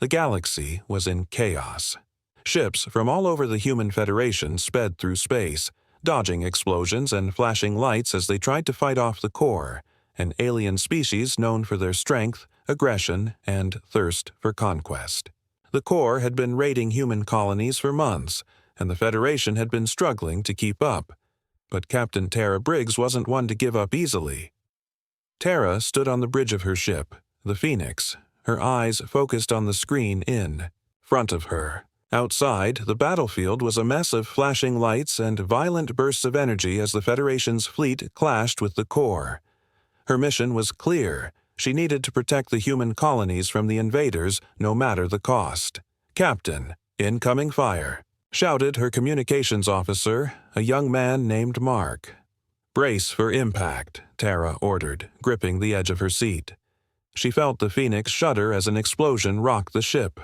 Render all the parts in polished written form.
The galaxy was in chaos. Ships from all over the human Federation sped through space, dodging explosions and flashing lights as they tried to fight off the core, an alien species known for their strength, aggression, and thirst for conquest. The core had been raiding human colonies for months, and the Federation had been struggling to keep up. But Captain Tara Briggs wasn't one to give up easily. Tara stood on the bridge of her ship, the Phoenix, her eyes focused on the screen in front of her. Outside, the battlefield was a mess of flashing lights and violent bursts of energy as the Federation's fleet clashed with the core. Her mission was clear. She needed to protect the human colonies from the invaders, no matter the cost. "Captain, incoming fire," shouted her communications officer, a young man named Mark. "Brace for impact," Tara ordered, gripping the edge of her seat. She felt the Phoenix shudder as an explosion rocked the ship.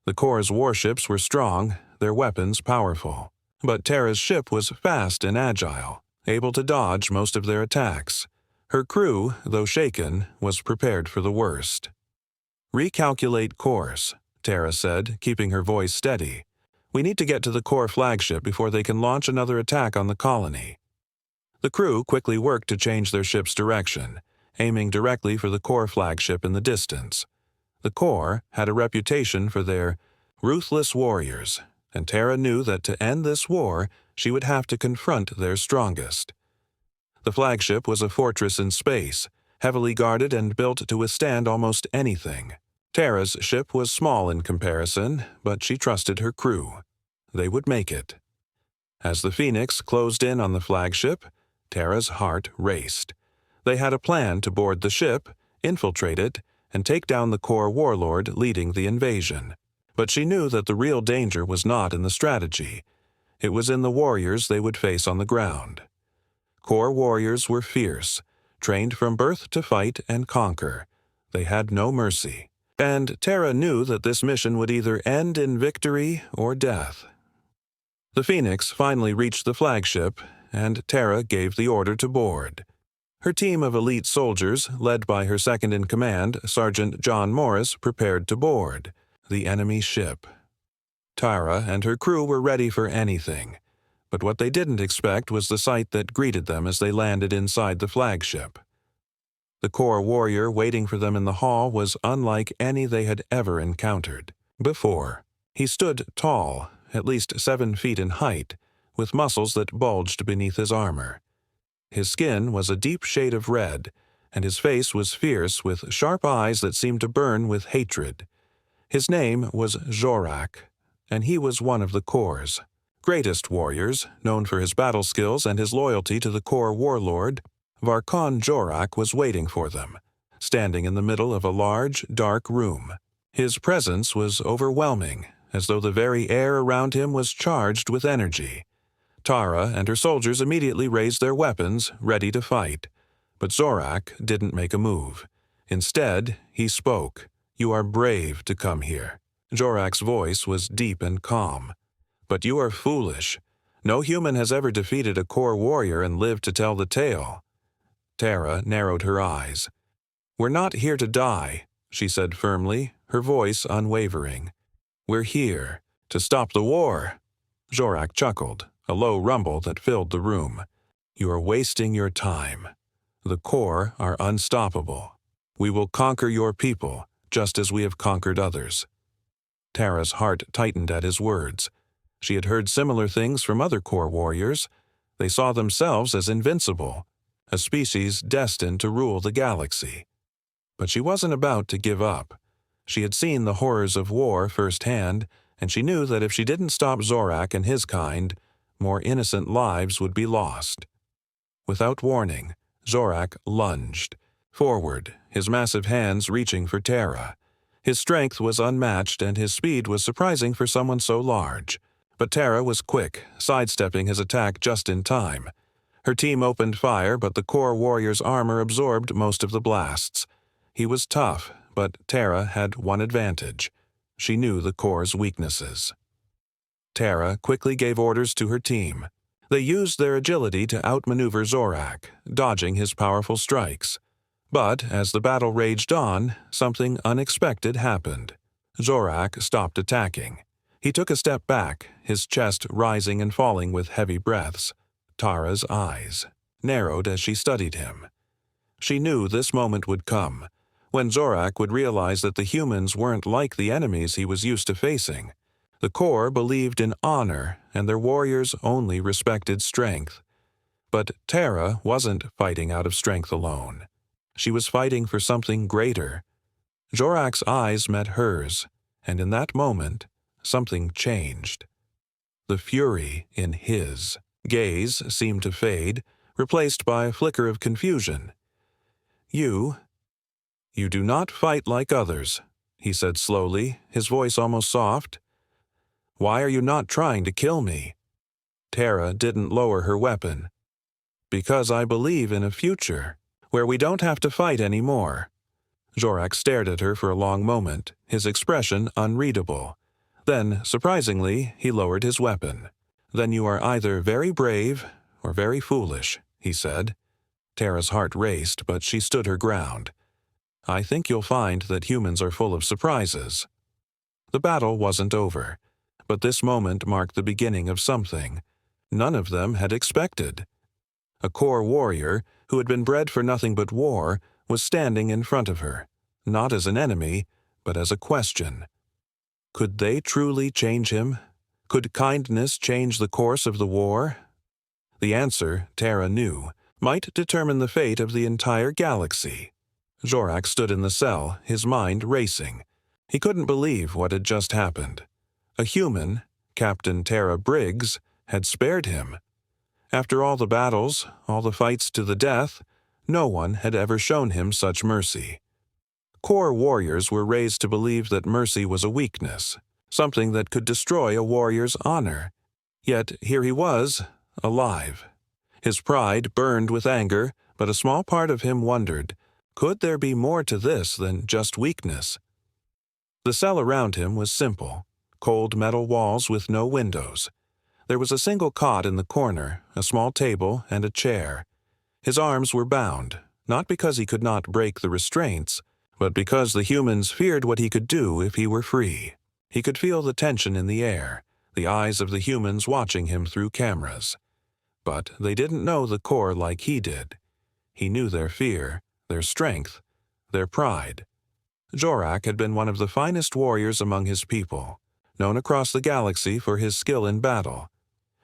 The core's warships were strong, their weapons powerful. But Tara's ship was fast and agile, able to dodge most of their attacks. Her crew, though shaken, was prepared for the worst. "Recalculate course," Tara said, keeping her voice steady. "We need to get to the core flagship before they can launch another attack on the colony." The crew quickly worked to change their ship's direction, aiming directly for the core flagship in the distance. The core had a reputation for their ruthless warriors, and Tara knew that to end this war, she would have to confront their strongest. The flagship was a fortress in space, heavily guarded and built to withstand almost anything. Tara's ship was small in comparison, but she trusted her crew. They would make it. As the Phoenix closed in on the flagship, Tara's heart raced. They had a plan to board the ship, infiltrate it, and take down the core warlord leading the invasion. But she knew that the real danger was not in the strategy. It was in the warriors they would face on the ground. Core warriors were fierce, trained from birth to fight and conquer. They had no mercy. And Tara knew that this mission would either end in victory or death. The Phoenix finally reached the flagship, and Tara gave the order to board. Her team of elite soldiers, led by her second-in-command, Sergeant John Morris, prepared to board the enemy ship. Tara and her crew were ready for anything, but what they didn't expect was the sight that greeted them as they landed inside the flagship. The core warrior waiting for them in the hall was unlike any they had ever encountered before. He stood tall, at least 7 feet in height, with muscles that bulged beneath his armor. His skin was a deep shade of red, and his face was fierce with sharp eyes that seemed to burn with hatred. His name was Zorak, and he was one of the Core's greatest warriors, known for his battle skills and his loyalty to the core warlord. Varkon Jorak was waiting for them, standing in the middle of a large, dark room. His presence was overwhelming, as though the very air around him was charged with energy. Tara and her soldiers immediately raised their weapons, ready to fight. But Zorak didn't make a move. Instead, he spoke. "You are brave to come here." Jorak's voice was deep and calm. "But you are foolish. No human has ever defeated a core warrior and lived to tell the tale." Tara narrowed her eyes. "We're not here to die," she said firmly, her voice unwavering. "We're here to stop the war." Zorak chuckled, a low rumble that filled the room. "You are wasting your time. The core are unstoppable. We will conquer your people, just as we have conquered others." Tara's heart tightened at his words. She had heard similar things from other core warriors. They saw themselves as invincible, a species destined to rule the galaxy. But she wasn't about to give up. She had seen the horrors of war firsthand, and she knew that if she didn't stop Zorak and his kind, more innocent lives would be lost. Without warning, Zorak lunged forward, his massive hands reaching for Tara. His strength was unmatched and his speed was surprising for someone so large. But Tara was quick, sidestepping his attack just in time. Her team opened fire, but the core warrior's armor absorbed most of the blasts. He was tough, but Tara had one advantage. She knew the core's weaknesses. Tara quickly gave orders to her team. They used their agility to outmaneuver Zorak, dodging his powerful strikes. But as the battle raged on, something unexpected happened. Zorak stopped attacking. He took a step back, his chest rising and falling with heavy breaths. Tara's eyes narrowed as she studied him. She knew this moment would come, when Zorak would realize that the humans weren't like the enemies he was used to facing. The Corps believed in honor, and their warriors only respected strength. But Tara wasn't fighting out of strength alone. She was fighting for something greater. Zorak's eyes met hers, and in that moment, something changed. The fury in his gaze seemed to fade, replaced by a flicker of confusion. You do not fight like others," he said slowly, his voice almost soft. "Why are you not trying to kill me?" Tara didn't lower her weapon. "Because I believe in a future, where we don't have to fight anymore." Zorak stared at her for a long moment, his expression unreadable. Then, surprisingly, he lowered his weapon. "Then you are either very brave or very foolish," he said. Tara's heart raced, but she stood her ground. "I think you'll find that humans are full of surprises." The battle wasn't over, but this moment marked the beginning of something none of them had expected. A Corps warrior, who had been bred for nothing but war, was standing in front of her, not as an enemy, but as a question. Could they truly change him? Could kindness change the course of the war? The answer, Tara knew, might determine the fate of the entire galaxy. Zorak stood in the cell, his mind racing. He couldn't believe what had just happened. A human, Captain Tara Briggs, had spared him. After all the battles, all the fights to the death, no one had ever shown him such mercy. Corps warriors were raised to believe that mercy was a weakness, something that could destroy a warrior's honor. Yet here he was, alive. His pride burned with anger, but a small part of him wondered, could there be more to this than just weakness? The cell around him was simple, cold metal walls with no windows. There was a single cot in the corner, a small table, and a chair. His arms were bound, not because he could not break the restraints, but because the humans feared what he could do if he were free. He could feel the tension in the air, the eyes of the humans watching him through cameras. But they didn't know the Corps like he did. He knew their fear, their strength, their pride. Zorak had been one of the finest warriors among his people, known across the galaxy for his skill in battle.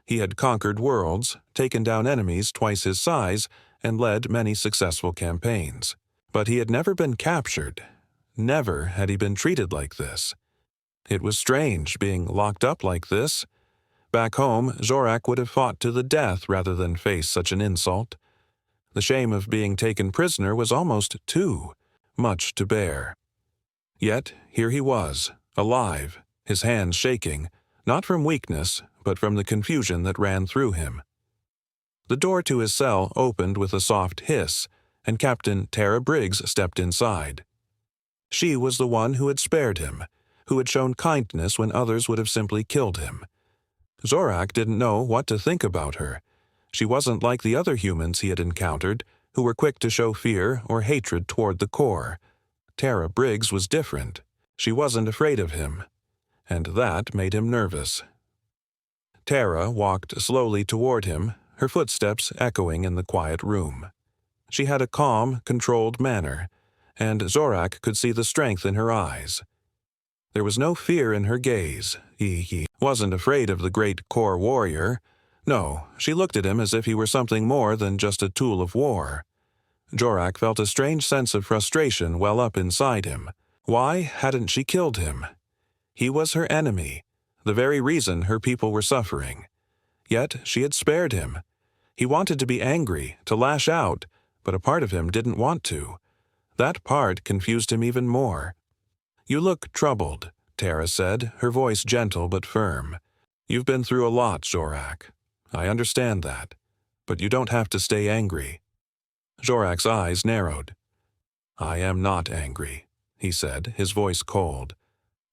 He had conquered worlds, taken down enemies twice his size, and led many successful campaigns. But he had never been captured. Never had he been treated like this. It was strange being locked up like this. Back home, Zorak would have fought to the death rather than face such an insult. The shame of being taken prisoner was almost too much to bear. Yet here he was, alive, his hands shaking, not from weakness, but from the confusion that ran through him. The door to his cell opened with a soft hiss, and Captain Tara Briggs stepped inside. She was the one who had spared him, who had shown kindness when others would have simply killed him. Zorak didn't know what to think about her. She wasn't like the other humans he had encountered, who were quick to show fear or hatred toward the Corps. Tara Briggs was different. She wasn't afraid of him, and that made him nervous. Tara walked slowly toward him, her footsteps echoing in the quiet room. She had a calm, controlled manner, and Zorak could see the strength in her eyes. There was no fear in her gaze. He wasn't afraid of the great Corps warrior. No, she looked at him as if he were something more than just a tool of war. Zorak felt a strange sense of frustration well up inside him. Why hadn't she killed him? He was her enemy, the very reason her people were suffering. Yet she had spared him. He wanted to be angry, to lash out, but a part of him didn't want to. That part confused him even more. "You look troubled," Tara said, her voice gentle but firm. "You've been through a lot, Zorak. I understand that, but you don't have to stay angry." Zorak's eyes narrowed. "I am not angry," he said, his voice cold.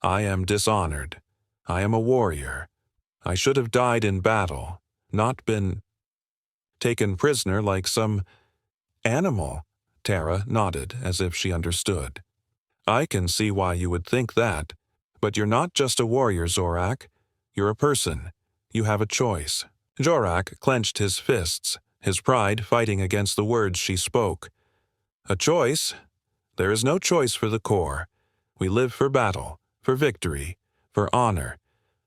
"I am dishonored. I am a warrior. I should have died in battle, not been taken prisoner like some animal." Tara nodded as if she understood. "I can see why you would think that. But you're not just a warrior, Zorak. You're a person. You have a choice. Zorak clenched his fists, his pride fighting against the words she spoke. A choice? There is no choice for the Corps. We live for battle, for victory, for honor.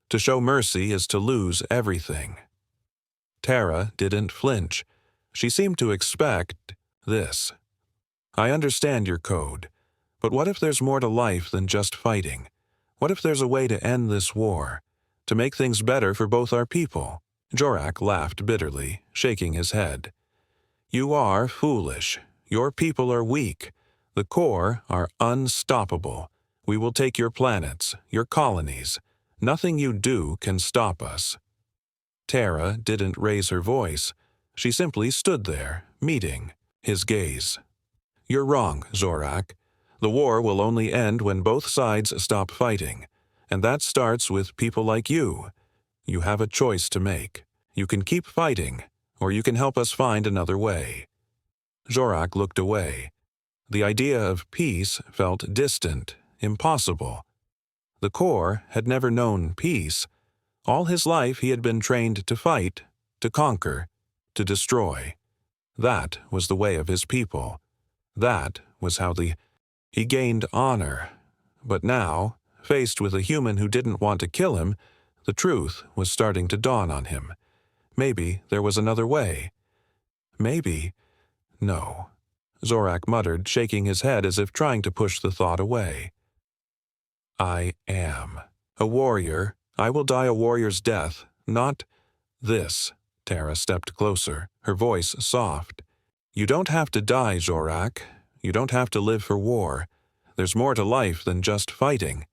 To show mercy is to lose everything. Tara didn't flinch. She seemed to expect this. I understand your code, but what if there's more to life than just fighting? What if there's a way to end this war, to make things better for both our people? Zorak laughed bitterly, shaking his head. You are foolish. Your people are weak. The Corps are unstoppable. We will take your planets, your colonies. Nothing you do can stop us. Tara didn't raise her voice. She simply stood there, meeting his gaze. You're wrong, Zorak. The war will only end when both sides stop fighting, and that starts with people like you. You have a choice to make. You can keep fighting, or you can help us find another way. Zorak looked away. The idea of peace felt distant, impossible. The Corps had never known peace. All his life he had been trained to fight, to conquer, to destroy. That was the way of his people. That was how he gained honor. But now, faced with a human who didn't want to kill him, the truth was starting to dawn on him. Maybe there was another way. Maybe. No. Zorak muttered, shaking his head as if trying to push the thought away. I am a warrior. I will die a warrior's death, not this. Tara stepped closer, her voice soft. You don't have to die, Zorak. You don't have to live for war. There's more to life than just fighting.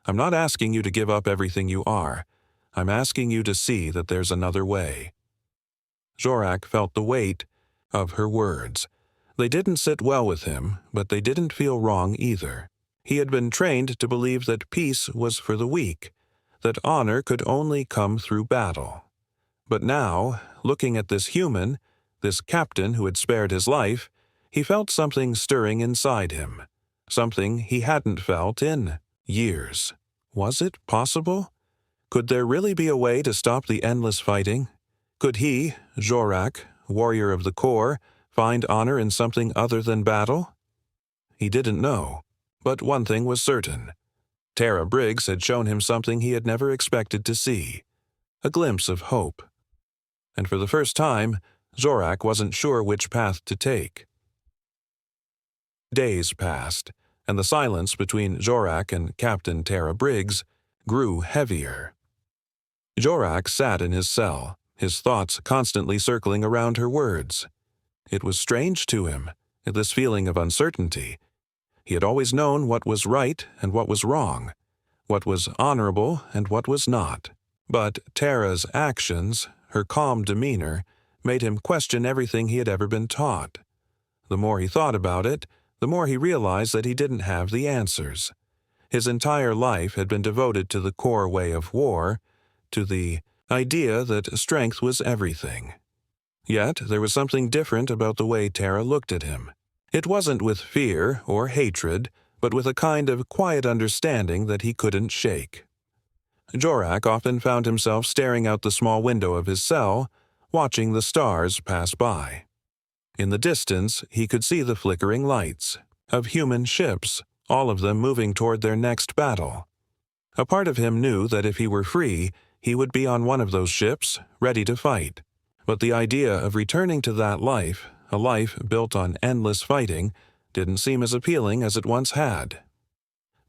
I'm not asking you to give up everything you are. I'm asking you to see that there's another way. Zorak felt the weight of her words. They didn't sit well with him, but they didn't feel wrong either. He had been trained to believe that peace was for the weak, that honor could only come through battle. But now, looking at this human, this captain who had spared his life, he felt something stirring inside him, something he hadn't felt in years. Was it possible? Could there really be a way to stop the endless fighting? Could he, Zorak, warrior of the Corps, find honor in something other than battle? He didn't know, but one thing was certain. Tara Briggs had shown him something he had never expected to see, a glimpse of hope. And for the first time, Zorak wasn't sure which path to take. Days passed, and the silence between Zorak and Captain Tara Briggs grew heavier. Zorak sat in his cell, his thoughts constantly circling around her words. It was strange to him, this feeling of uncertainty. He had always known what was right and what was wrong, what was honorable and what was not. But Tara's actions, her calm demeanor, made him question everything he had ever been taught. The more he thought about it, the more he realized that he didn't have the answers. His entire life had been devoted to the core way of war, to the idea that strength was everything. Yet there was something different about the way Tara looked at him. It wasn't with fear or hatred, but with a kind of quiet understanding that he couldn't shake. Zorak often found himself staring out the small window of his cell, watching the stars pass by. In the distance, he could see the flickering lights of human ships, all of them moving toward their next battle. A part of him knew that if he were free, he would be on one of those ships, ready to fight. But the idea of returning to that life, a life built on endless fighting, didn't seem as appealing as it once had.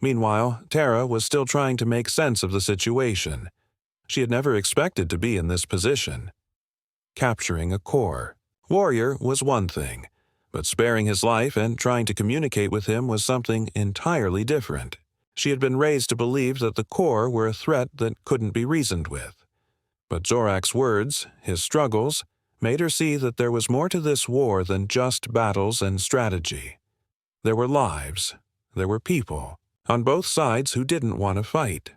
Meanwhile, Tara was still trying to make sense of the situation. She had never expected to be in this position. Capturing a core. Warrior was one thing, but sparing his life and trying to communicate with him was something entirely different. She had been raised to believe that the Corps were a threat that couldn't be reasoned with. But Zorak's words, his struggles, made her see that there was more to this war than just battles and strategy. There were lives, there were people, on both sides who didn't want to fight.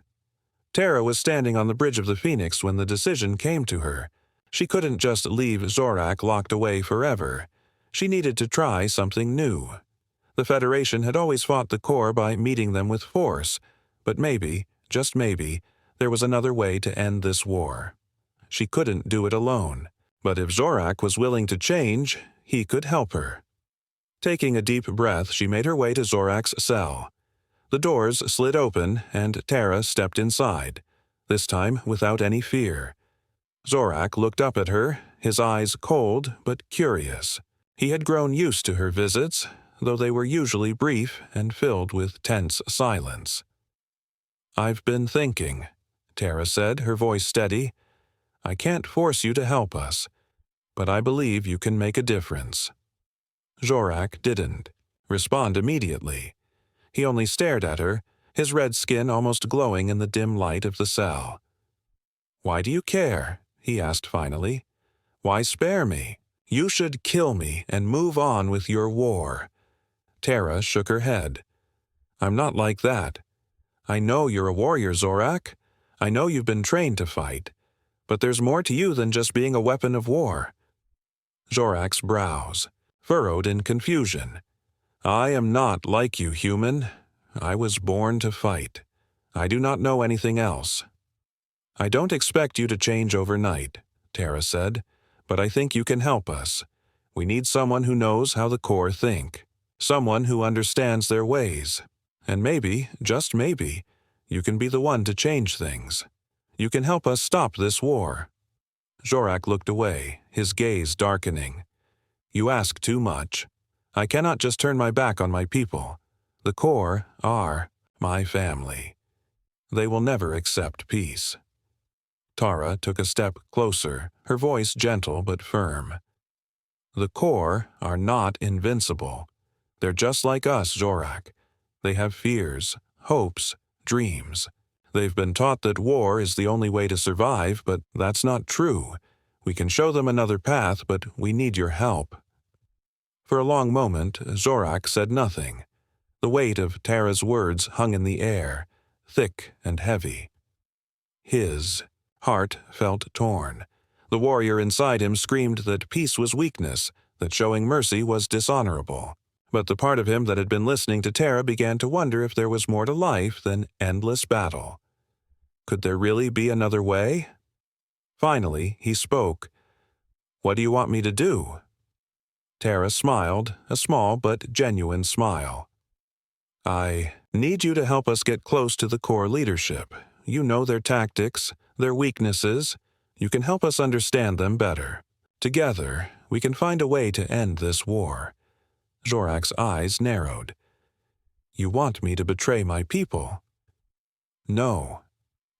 Tara was standing on the bridge of the Phoenix when the decision came to her. She couldn't just leave Zorak locked away forever. She needed to try something new. The Federation had always fought the Corps by meeting them with force, but maybe, just maybe, there was another way to end this war. She couldn't do it alone, but if Zorak was willing to change, he could help her. Taking a deep breath, she made her way to Zorak's cell. The doors slid open, and Tara stepped inside, this time without any fear. Zorak looked up at her, his eyes cold but curious. He had grown used to her visits, though they were usually brief and filled with tense silence. "I've been thinking," Tara said, her voice steady. "I can't force you to help us, but I believe you can make a difference." Zorak didn't respond immediately. He only stared at her, his red skin almost glowing in the dim light of the cell. "Why do you care?" he asked finally. "Why spare me? You should kill me and move on with your war." Tara shook her head. "I'm not like that. I know you're a warrior, Zorak. I know you've been trained to fight. But there's more to you than just being a weapon of war." Zorak's brows furrowed in confusion. "I am not like you, human. I was born to fight. I do not know anything else." "I don't expect you to change overnight," Tara said, "but I think you can help us. We need someone who knows how the Corps think, someone who understands their ways. And maybe, just maybe, you can be the one to change things. You can help us stop this war." Zorak looked away, his gaze darkening. "You ask too much. I cannot just turn my back on my people. The Corps are my family. They will never accept peace." Tara took a step closer, her voice gentle but firm. "The Corps are not invincible. They're just like us, Zorak. They have fears, hopes, dreams. They've been taught that war is the only way to survive, but that's not true. We can show them another path, but we need your help." For a long moment, Zorak said nothing. The weight of Tara's words hung in the air, thick and heavy. His heart felt torn. The warrior inside him screamed that peace was weakness, that showing mercy was dishonorable. But the part of him that had been listening to Tara began to wonder if there was more to life than endless battle. Could there really be another way? Finally, he spoke. "What do you want me to do?" Tara smiled, a small but genuine smile. "I need you to help us get close to the Corps leadership. You know their tactics, their weaknesses. You can help us understand them better. Together, we can find a way to end this war." Zorak's eyes narrowed. "You want me to betray my people?" "No,"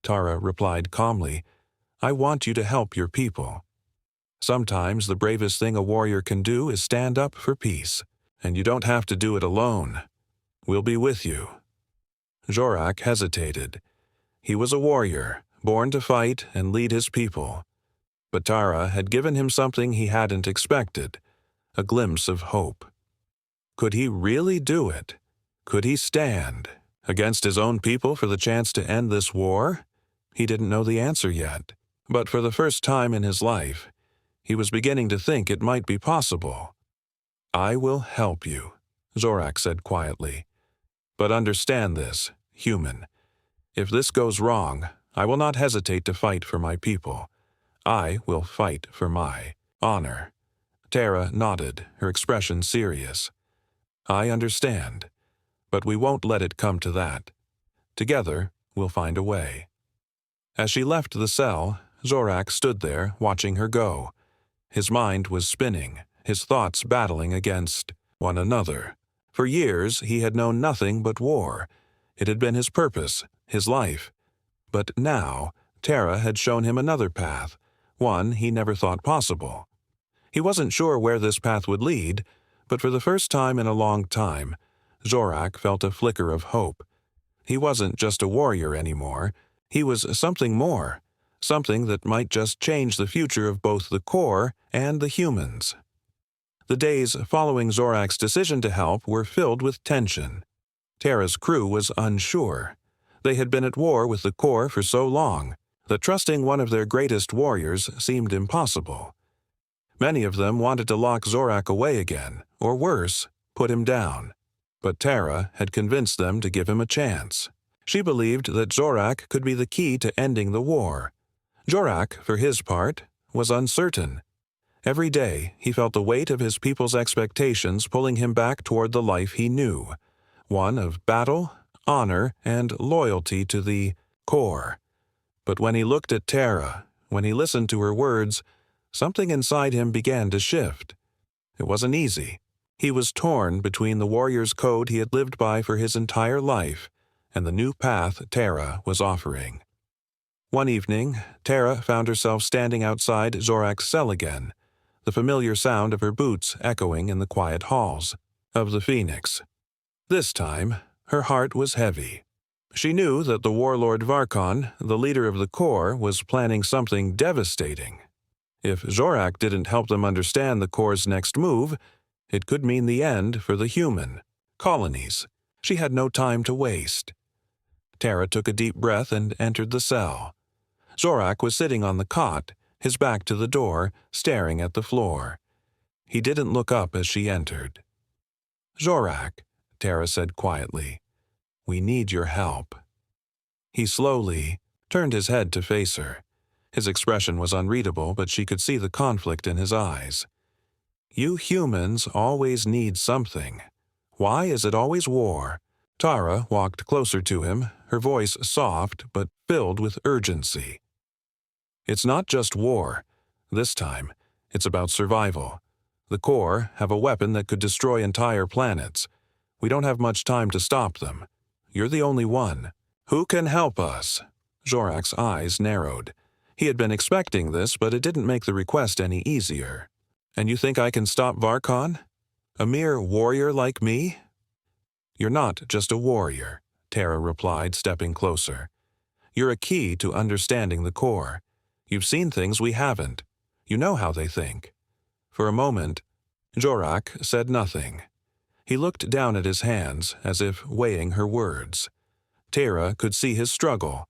Tara replied calmly. "I want you to help your people. Sometimes the bravest thing a warrior can do is stand up for peace, and you don't have to do it alone. We'll be with you." Zorak hesitated. He was a warrior, born to fight and lead his people. But Tara had given him something he hadn't expected, a glimpse of hope. Could he really do it? Could he stand against his own people for the chance to end this war? He didn't know the answer yet, but for the first time in his life, he was beginning to think it might be possible. "I will help you," Zorak said quietly. "But understand this, human. If this goes wrong, I will not hesitate to fight for my people. I will fight for my honor." Tara nodded, her expression serious. "I understand, but we won't let it come to that. Together, we'll find a way." As she left the cell, Zorak stood there, watching her go. His mind was spinning, his thoughts battling against one another. For years, he had known nothing but war. It had been his purpose, his life. But now, Tara had shown him another path, one he never thought possible. He wasn't sure where this path would lead, but for the first time in a long time, Zorak felt a flicker of hope. He wasn't just a warrior anymore. He was something more, something that might just change the future of both the Corps and the humans. The days following Zorak's decision to help were filled with tension. Tara's crew was unsure. They had been at war with the Corps for so long that trusting one of their greatest warriors seemed impossible. Many of them wanted to lock Zorak away again, or worse, put him down. But Tara had convinced them to give him a chance. She believed that Zorak could be the key to ending the war. Zorak, for his part, was uncertain. Every day he felt the weight of his people's expectations pulling him back toward the life he knew, one of battle, honor, and loyalty to the core. But when he looked at Tara, when he listened to her words, something inside him began to shift. It wasn't easy. He was torn between the warrior's code he had lived by for his entire life and the new path Tara was offering. One evening, Tara found herself standing outside Zorak's cell again, the familiar sound of her boots echoing in the quiet halls of the Phoenix. This time, her heart was heavy. She knew that the warlord Varkon, the leader of the Corps, was planning something devastating. If Zorak didn't help them understand the Corps' next move, it could mean the end for the human colonies. She had no time to waste. Tara took a deep breath and entered the cell. Zorak was sitting on the cot, his back to the door, staring at the floor. He didn't look up as she entered. "Zorak," Tara said quietly, "we need your help." He slowly turned his head to face her. His expression was unreadable, but she could see the conflict in his eyes. "You humans always need something. Why is it always war?" Tara walked closer to him, her voice soft but filled with urgency. "It's not just war. This time, it's about survival. The Corps have a weapon that could destroy entire planets. We don't have much time to stop them. You're the only one. Who can help us?" Zorak's eyes narrowed. He had been expecting this, but it didn't make the request any easier. "And you think I can stop Varkon? A mere warrior like me?" "You're not just a warrior," Tara replied, stepping closer. "You're a key to understanding the Corps. You've seen things we haven't. You know how they think." For a moment, Zorak said nothing. He looked down at his hands, as if weighing her words. Tara could see his struggle.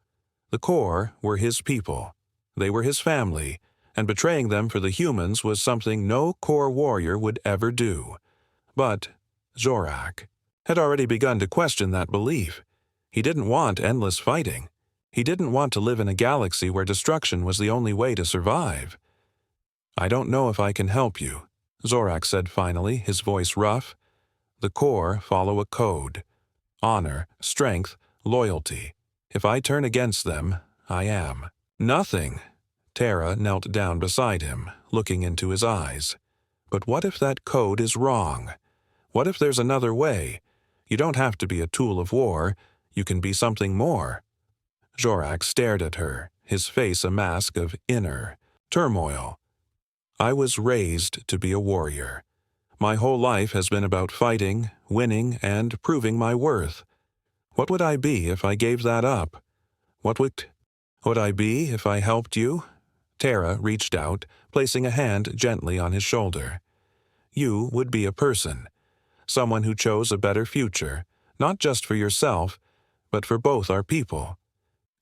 The Corps were his people. They were his family, and betraying them for the humans was something no Corps warrior would ever do. But Zorak had already begun to question that belief. He didn't want endless fighting. He didn't want to live in a galaxy where destruction was the only way to survive. "I don't know if I can help you," Zorak said finally, his voice rough. "The Corps follow a code. Honor, strength, loyalty. If I turn against them, I am nothing." Tara knelt down beside him, looking into his eyes. "But what if that code is wrong? What if there's another way? You don't have to be a tool of war. You can be something more." Zorak stared at her, his face a mask of inner turmoil. "I was raised to be a warrior. My whole life has been about fighting, winning, and proving my worth. What would I be if I gave that up? What would I be if I helped you?" Tara reached out, placing a hand gently on his shoulder. "You would be a person, someone who chose a better future, not just for yourself, but for both our people.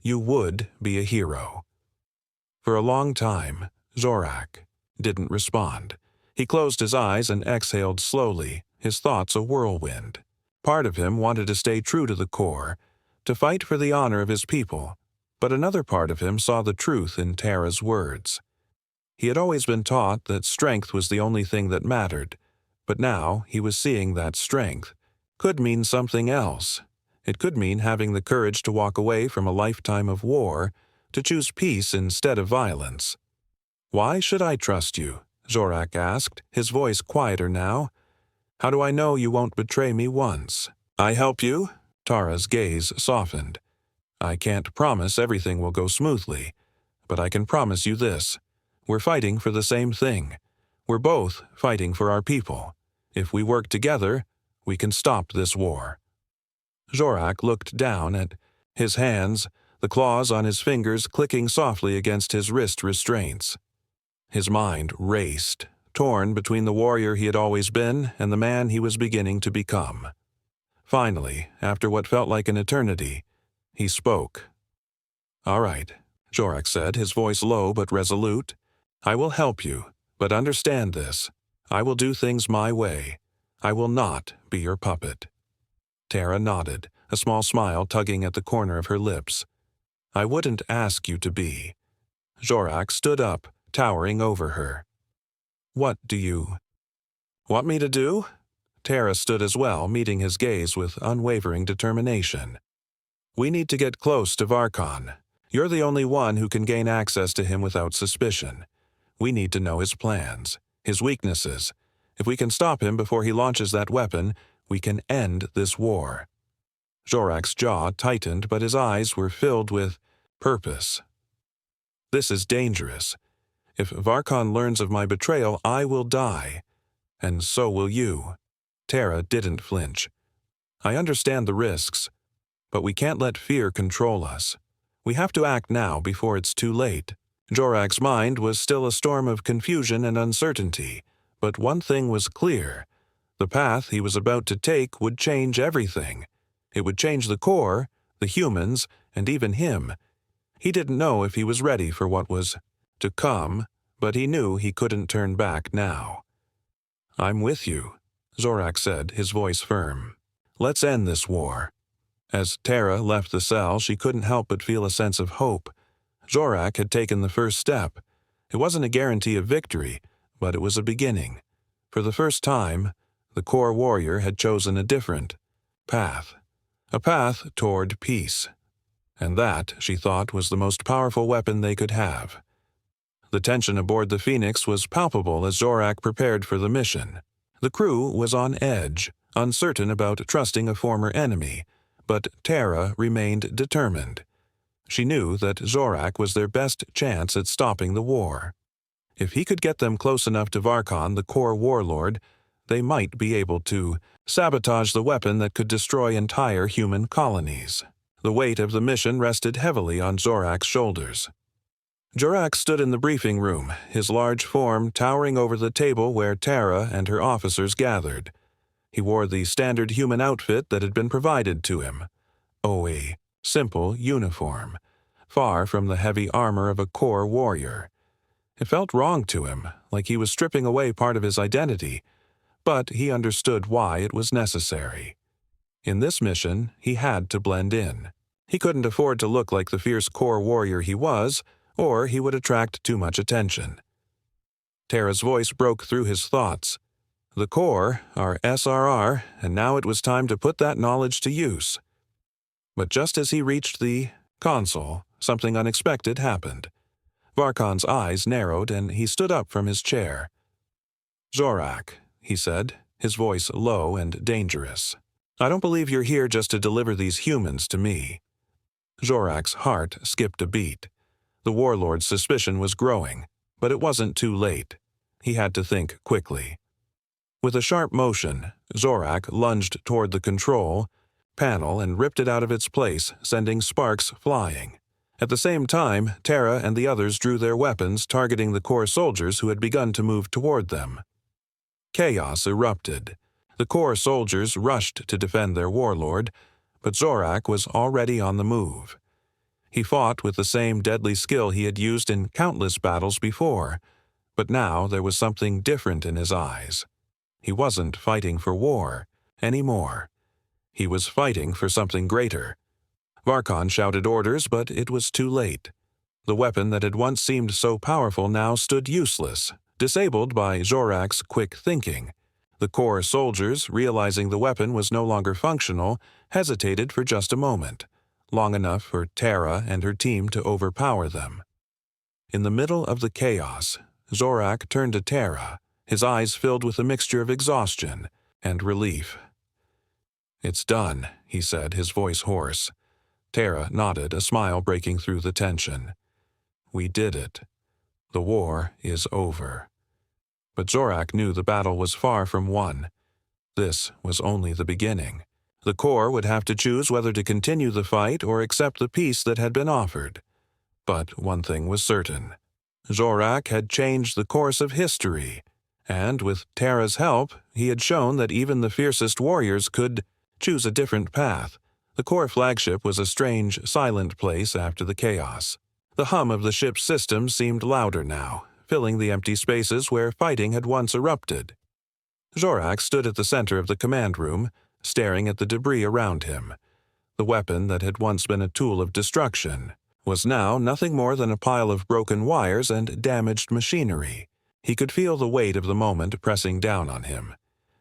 You would be a hero." For a long time, Zorak didn't respond. He closed his eyes and exhaled slowly, his thoughts a whirlwind. Part of him wanted to stay true to the Corps, to fight for the honor of his people, but another part of him saw the truth in Tara's words. He had always been taught that strength was the only thing that mattered, but now he was seeing that strength could mean something else. It could mean having the courage to walk away from a lifetime of war, to choose peace instead of violence. "Why should I trust you?" Zorak asked, his voice quieter now. "How do I know you won't betray me once?" "I help you?" Tara's gaze softened. "I can't promise everything will go smoothly, but I can promise you this. We're fighting for the same thing. We're both fighting for our people. If we work together, we can stop this war." Zorak looked down at his hands, the claws on his fingers clicking softly against his wrist restraints. His mind raced, torn between the warrior he had always been and the man he was beginning to become. Finally, after what felt like an eternity, he spoke. "All right," Zorak said, his voice low but resolute. "I will help you, but understand this. I will do things my way. I will not be your puppet." Tara nodded, a small smile tugging at the corner of her lips. "I wouldn't ask you to be." Zorak stood up, towering over her. "What do you want me to do?" Tara stood as well, meeting his gaze with unwavering determination. "We need to get close to Varkon. You're the only one who can gain access to him without suspicion. We need to know his plans, his weaknesses. If we can stop him before he launches that weapon, we can end this war." Zorak's jaw tightened, but his eyes were filled with purpose. "This is dangerous. If Varkon learns of my betrayal, I will die. And so will you." Tara didn't flinch. "I understand the risks, but we can't let fear control us. We have to act now before it's too late." Zorak's mind was still a storm of confusion and uncertainty, but one thing was clear. The path he was about to take would change everything. It would change the core, the humans, and even him. He didn't know if he was ready for what was to come, but he knew he couldn't turn back now. "I'm with you," Zorak said, his voice firm. "Let's end this war." As Tara left the cell, she couldn't help but feel a sense of hope. Zorak had taken the first step. It wasn't a guarantee of victory, but it was a beginning. For the first time, the core warrior had chosen a different path. A path toward peace. And that, she thought, was the most powerful weapon they could have. The tension aboard the Phoenix was palpable as Zorak prepared for the mission. The crew was on edge, uncertain about trusting a former enemy, but Tara remained determined. She knew that Zorak was their best chance at stopping the war. If he could get them close enough to Varkon, the core warlord, they might be able to sabotage the weapon that could destroy entire human colonies. The weight of the mission rested heavily on Zorak's shoulders. Zorak stood in the briefing room, his large form towering over the table where Tara and her officers gathered. He wore the standard human outfit that had been provided to him. A simple uniform, far from the heavy armor of a core warrior. It felt wrong to him, like he was stripping away part of his identity, but he understood why it was necessary. In this mission, he had to blend in. He couldn't afford to look like the fierce core warrior he was, or he would attract too much attention. Tara's voice broke through his thoughts. The core are SRR, and now it was time to put that knowledge to use. But just as he reached the console, something unexpected happened. Varkon's eyes narrowed, and he stood up from his chair. "Zorak," he said, his voice low and dangerous. "I don't believe you're here just to deliver these humans to me." Zorak's heart skipped a beat. The warlord's suspicion was growing, but it wasn't too late. He had to think quickly. With a sharp motion, Zorak lunged toward the control panel and ripped it out of its place, sending sparks flying. At the same time, Tara and the others drew their weapons, targeting the core soldiers who had begun to move toward them. Chaos erupted. The core soldiers rushed to defend their warlord, but Zorak was already on the move. He fought with the same deadly skill he had used in countless battles before, but now there was something different in his eyes. He wasn't fighting for war anymore. He was fighting for something greater. Varkon shouted orders, but it was too late. The weapon that had once seemed so powerful now stood useless, disabled by Zorak's quick thinking. The core soldiers, realizing the weapon was no longer functional, hesitated for just a moment, long enough for Tara and her team to overpower them. In the middle of the chaos, Zorak turned to Tara, his eyes filled with a mixture of exhaustion and relief. "It's done," he said, his voice hoarse. Tara nodded, a smile breaking through the tension. "We did it. The war is over." But Zorak knew the battle was far from won. This was only the beginning. The core would have to choose whether to continue the fight or accept the peace that had been offered. But one thing was certain. Zorak had changed the course of history, and with Tara's help, he had shown that even the fiercest warriors could choose a different path. The core flagship was a strange, silent place after the chaos. The hum of the ship's systems seemed louder now, filling the empty spaces where fighting had once erupted. Zorak stood at the center of the command room, staring at the debris around him. The weapon that had once been a tool of destruction was now nothing more than a pile of broken wires and damaged machinery. He could feel the weight of the moment pressing down on him.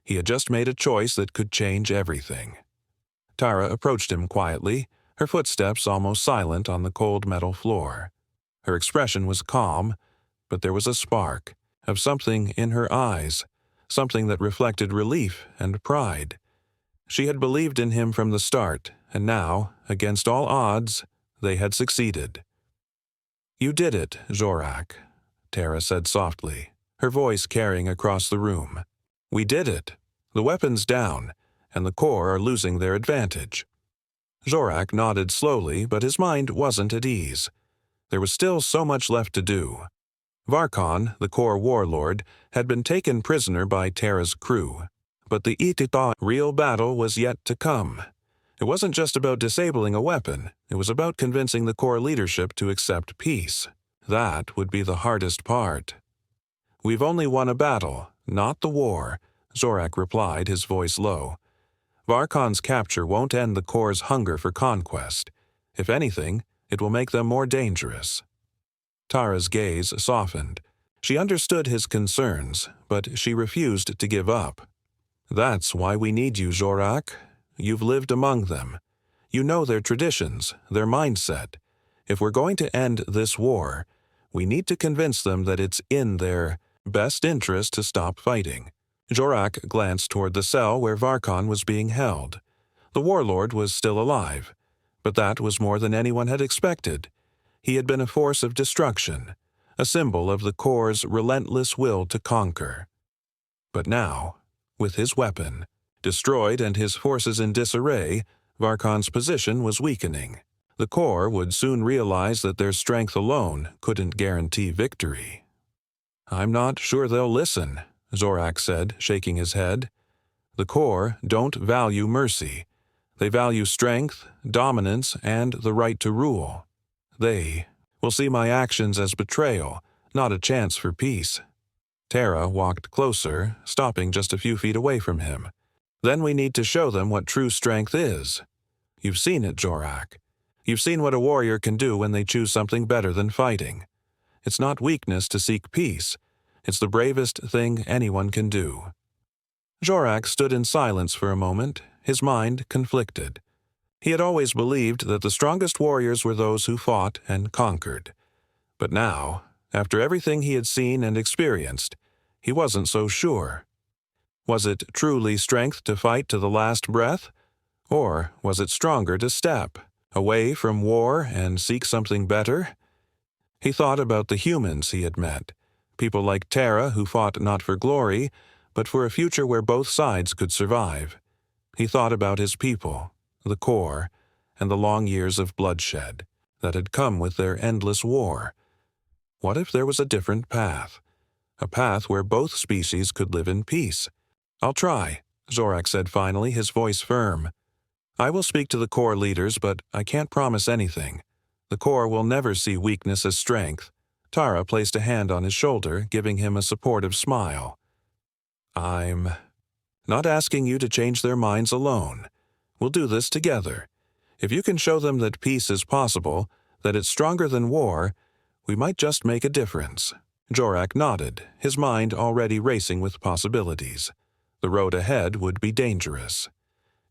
He had just made a choice that could change everything. Tara approached him quietly, her footsteps almost silent on the cold metal floor. Her expression was calm, but there was a spark of something in her eyes, something that reflected relief and pride. She had believed in him from the start, and now, against all odds, they had succeeded. "You did it, Zorak," Tara said softly, her voice carrying across the room. "We did it. The weapon's down, and the Corps are losing their advantage." Zorak nodded slowly, but his mind wasn't at ease. There was still so much left to do. Varkon, the Corps warlord, had been taken prisoner by Tara's crew, but the Itita real battle was yet to come. It wasn't just about disabling a weapon, it was about convincing the Corps leadership to accept peace. That would be the hardest part. "We've only won a battle, not the war," Zorak replied, his voice low. "Varkon's capture won't end the Corps' hunger for conquest. If anything, it will make them more dangerous." Tara's gaze softened. She understood his concerns, but she refused to give up. "That's why we need you, Zorak. You've lived among them. You know their traditions, their mindset. If we're going to end this war, we need to convince them that it's in their best interest to stop fighting." Zorak glanced toward the cell where Varkon was being held. The warlord was still alive, but that was more than anyone had expected. He had been a force of destruction, a symbol of the Corps' relentless will to conquer. But now, with his weapon destroyed and his forces in disarray, Varkon's position was weakening. The Corps would soon realize that their strength alone couldn't guarantee victory. "I'm not sure they'll listen," Zorak said, shaking his head. "The Corps don't value mercy. They value strength, dominance, and the right to rule. They will see my actions as betrayal, not a chance for peace." Tara walked closer, stopping just a few feet away from him. "Then we need to show them what true strength is. You've seen it, Zorak. You've seen what a warrior can do when they choose something better than fighting. It's not weakness to seek peace. It's the bravest thing anyone can do." Zorak stood in silence for a moment, his mind conflicted. He had always believed that the strongest warriors were those who fought and conquered. But now, after everything he had seen and experienced, he wasn't so sure. Was it truly strength to fight to the last breath? Or was it stronger to step away from war and seek something better? He thought about the humans he had met, people like Tara who fought not for glory, but for a future where both sides could survive. He thought about his people, the Corps, and the long years of bloodshed that had come with their endless war. What if there was a different path? A path where both species could live in peace? "I'll try," Zorak said finally, his voice firm. "I will speak to the Corps leaders, but I can't promise anything. The Corps will never see weakness as strength." Tara placed a hand on his shoulder, giving him a supportive smile. "I'm not asking you to change their minds alone. We'll do this together. If you can show them that peace is possible, that it's stronger than war, we might just make a difference." Zorak nodded, his mind already racing with possibilities. The road ahead would be dangerous.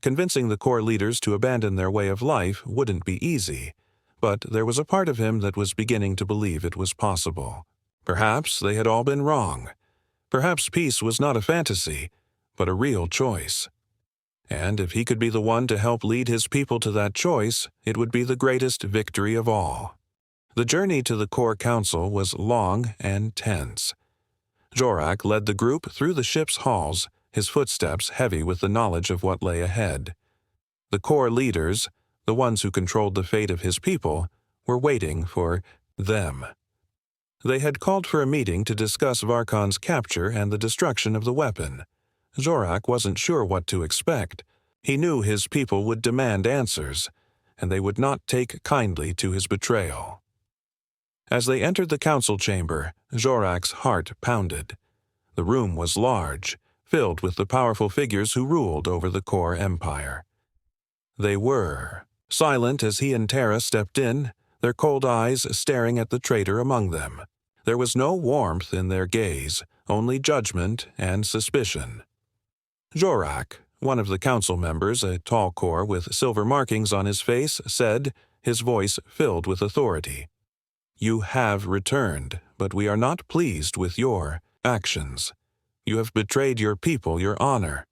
Convincing the Corps leaders to abandon their way of life wouldn't be easy, but there was a part of him that was beginning to believe it was possible. Perhaps they had all been wrong. Perhaps peace was not a fantasy, but a real choice. And if he could be the one to help lead his people to that choice, it would be the greatest victory of all. The journey to the Corps Council was long and tense. Zorak led the group through the ship's halls, his footsteps heavy with the knowledge of what lay ahead. The Corps leaders, the ones who controlled the fate of his people, were waiting for them. They had called for a meeting to discuss Varkon's capture and the destruction of the weapon. Zorak wasn't sure what to expect. He knew his people would demand answers, and they would not take kindly to his betrayal. As they entered the council chamber, Zorak's heart pounded. The room was large, filled with the powerful figures who ruled over the Corps Empire. They were Silent as he and Tara stepped in, their cold eyes staring at the traitor among them. There was no warmth in their gaze, only judgment and suspicion. Jorak, one of the council members, a tall Kor with silver markings on his face, said, his voice filled with authority, "You have returned, but we are not pleased with your actions. You have betrayed your people, your honor."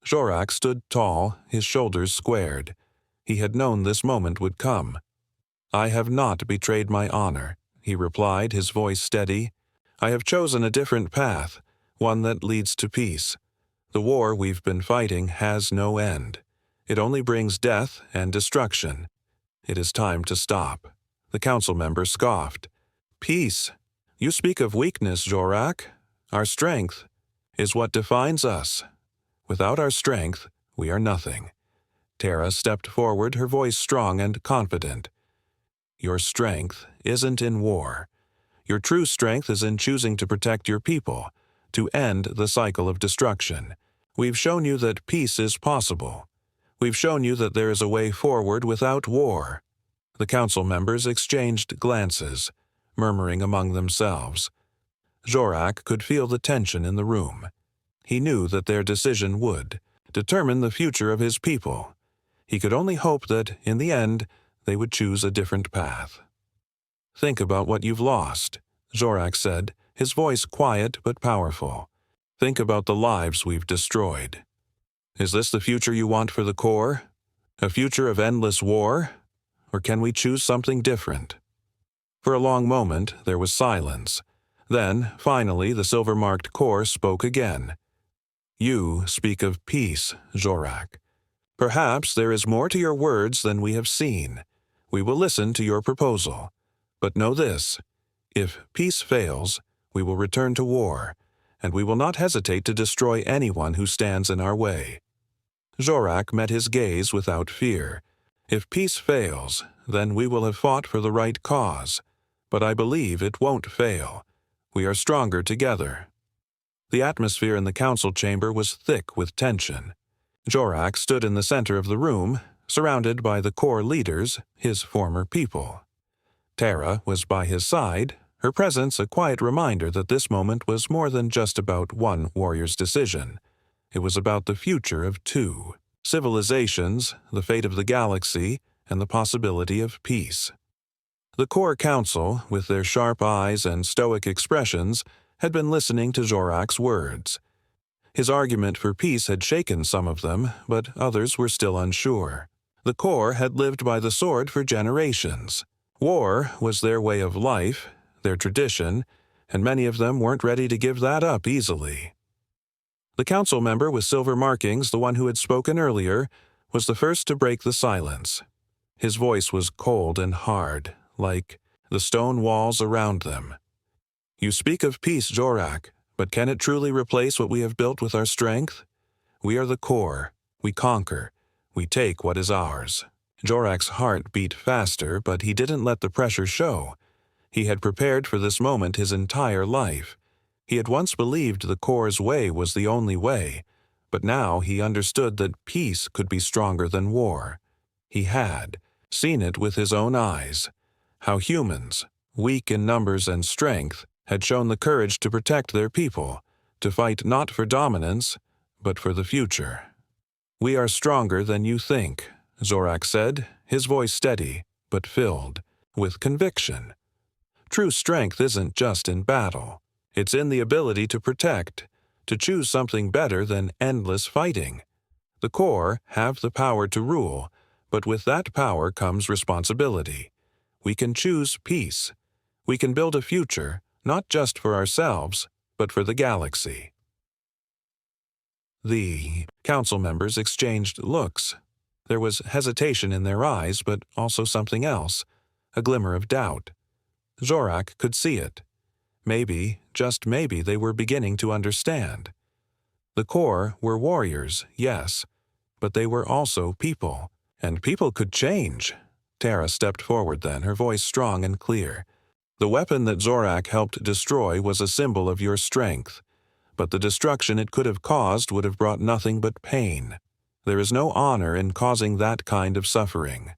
Jorak stood tall, his shoulders squared. He had known this moment would come. "I have not betrayed my honor," he replied, his voice steady. "I have chosen a different path, one that leads to peace. The war we've been fighting has no end. It only brings death and destruction. It is time to stop." The council member scoffed. "Peace? You speak of weakness, Jorak. Our strength is what defines us. Without our strength, we are nothing." Tara stepped forward, her voice strong and confident. "Your strength isn't in war. Your true strength is in choosing to protect your people, to end the cycle of destruction. We've shown you that peace is possible. We've shown you that there is a way forward without war." The council members exchanged glances, murmuring among themselves. Jorak could feel the tension in the room. He knew that their decision would determine the future of his people. He could only hope that, in the end, they would choose a different path. "Think about what you've lost," Jorak said, his voice quiet but powerful. "Think about the lives we've destroyed. Is this the future you want for the Corps? A future of endless war? Or can we choose something different?" For a long moment, there was silence. Then, finally, the silver-marked Corps spoke again. "You speak of peace, Jorak. Perhaps there is more to your words than we have seen. We will listen to your proposal. But know this: if peace fails, we will return to war, and we will not hesitate to destroy anyone who stands in our way." Jorak met his gaze without fear. "If peace fails, then we will have fought for the right cause. But I believe it won't fail. We are stronger together." The atmosphere in the council chamber was thick with tension. Jorak stood in the center of the room, surrounded by the Corps leaders, his former people. Tara was by his side, her presence a quiet reminder that this moment was more than just about one warrior's decision. It was about the future of two civilizations, the fate of the galaxy, and the possibility of peace. The Corps Council, with their sharp eyes and stoic expressions, had been listening to Jorak's words. His argument for peace had shaken some of them, but others were still unsure. The Corps had lived by the sword for generations. War was their way of life, their tradition, and many of them weren't ready to give that up easily. The council member with silver markings, the one who had spoken earlier, was the first to break the silence. His voice was cold and hard, like the stone walls around them. "You speak of peace, Jorak, but can it truly replace what we have built with our strength? We are the Corps. We conquer. We take what is ours." Jorak's heart beat faster, but he didn't let the pressure show. He had prepared for this moment his entire life. He had once believed the Corps' way was the only way, but now he understood that peace could be stronger than war. He had seen it with his own eyes, how humans, weak in numbers and strength, had shown the courage to protect their people, to fight not for dominance, but for the future. "We are stronger than you think," Jorak said, his voice steady, but filled with conviction. "True strength isn't just in battle. It's in the ability to protect, to choose something better than endless fighting. The Corps have the power to rule, but with that power comes responsibility. We can choose peace. We can build a future, not just for ourselves, but for the galaxy." The council members exchanged looks. There was hesitation in their eyes, but also something else, a glimmer of doubt. Jorak could see it. Maybe, just maybe, they were beginning to understand. The Corps were warriors, yes, but they were also people, and people could change. Tara stepped forward then, her voice strong and clear. "The weapon that Jorak helped destroy was a symbol of your strength, but the destruction it could have caused would have brought nothing but pain. There is no honor in causing that kind of suffering.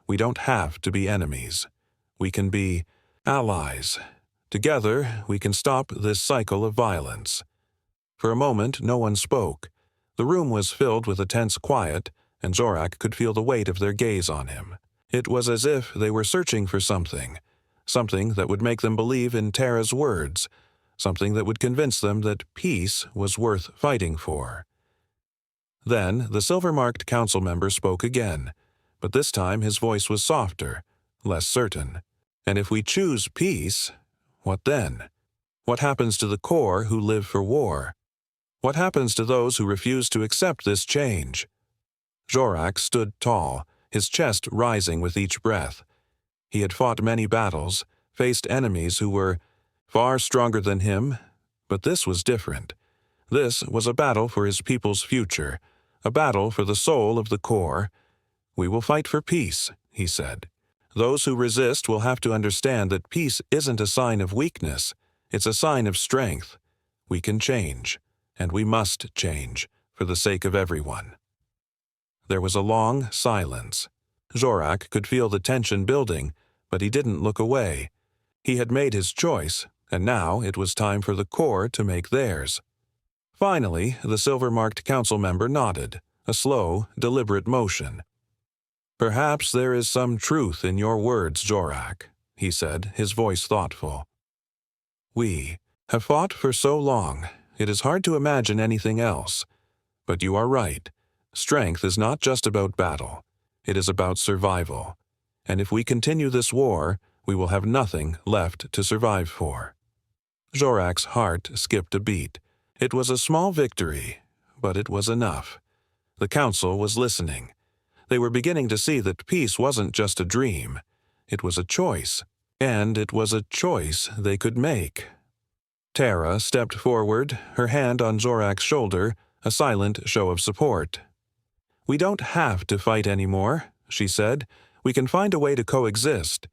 We don't have to be enemies. We can be allies. Together, we can stop this cycle of violence." For a moment, no one spoke. The room was filled with a tense quiet, and Zorak could feel the weight of their gaze on him. It was as if they were searching for something that would make them believe in Terra's words, something that would convince them that peace was worth fighting for. Then the silver-marked council member spoke again, but this time his voice was softer, less certain. "And if we choose peace, what then? What happens to the core who live for war? What happens to those who refuse to accept this change?" Zorak stood tall, his chest rising with each breath. He had fought many battles, faced enemies who were far stronger than him, but this was different. This was a battle for his people's future, a battle for the soul of the core. "We will fight for peace," he said. "Those who resist will have to understand that peace isn't a sign of weakness, it's a sign of strength. We can change, and we must change, for the sake of everyone." There was a long silence. Zorak could feel the tension building, but he didn't look away. He had made his choice, and now it was time for the core to make theirs. Finally, the silver-marked council member nodded, a slow, deliberate motion. "Perhaps there is some truth in your words, Zorak," he said, his voice thoughtful. "We have fought for so long, it is hard to imagine anything else. But you are right. Strength is not just about battle. It is about survival. And if we continue this war, we will have nothing left to survive for." Zorak's heart skipped a beat. It was a small victory, but it was enough. The council was listening. They were beginning to see that peace wasn't just a dream. It was a choice, and it was a choice they could make. Terra stepped forward, her hand on Zorak's shoulder, a silent show of support. "We don't have to fight anymore," she said. "We can find a way to coexist.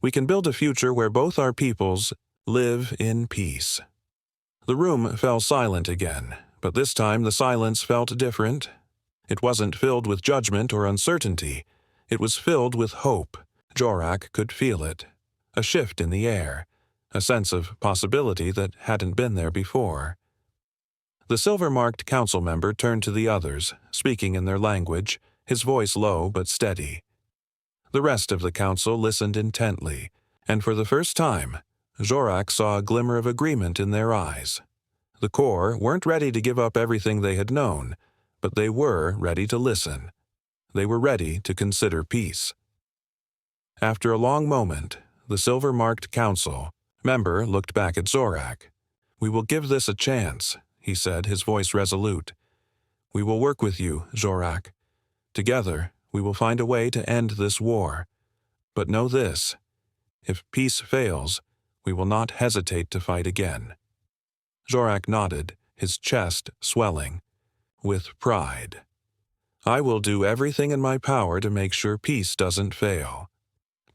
We can build a future where both our peoples live in peace." The room fell silent again, but this time the silence felt different. It wasn't filled with judgment or uncertainty. It was filled with hope. Zorak could feel it. A shift in the air. A sense of possibility that hadn't been there before. The silver-marked council member turned to the others, speaking in their language, his voice low but steady. The rest of the council listened intently, and for the first time, Zorak saw a glimmer of agreement in their eyes. The core weren't ready to give up everything they had known, but they were ready to listen. They were ready to consider peace. After a long moment, the silver-marked council member looked back at Zorak. "We will give this a chance," he said, his voice resolute. "We will work with you, Zorak. Together, we will find a way to end this war. But know this: if peace fails, we will not hesitate to fight again." Zorak nodded, his chest swelling. "With pride. I will do everything in my power to make sure peace doesn't fail."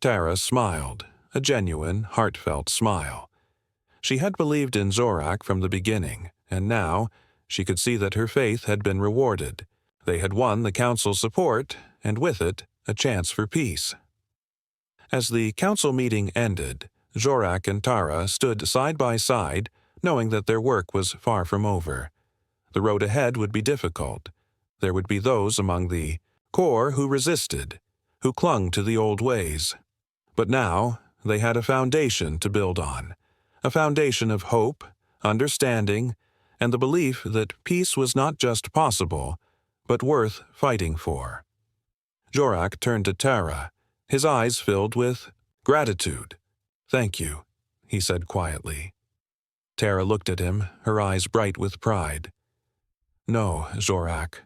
Terra smiled, a genuine, heartfelt smile. She had believed in Zorak from the beginning, and now she could see that her faith had been rewarded. They had won the council's support, and with it, a chance for peace. As the council meeting ended, Zorak and Tara stood side by side, knowing that their work was far from over. The road ahead would be difficult. There would be those among the core who resisted, who clung to the old ways. But now, they had a foundation to build on, a foundation of hope, understanding, and the belief that peace was not just possible, but worth fighting for. Zorak turned to Tara, his eyes filled with gratitude. "Thank you," he said quietly. Tara looked at him, her eyes bright with pride. "No, Zorak.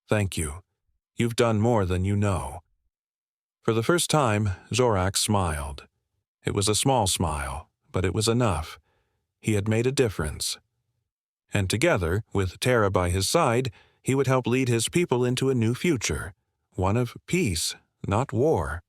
Thank you. You've done more than you know." For the first time, Zorak smiled. It was a small smile, but it was enough. He had made a difference. And together, with Tara by his side, he would help lead his people into a new future, one of peace, not war.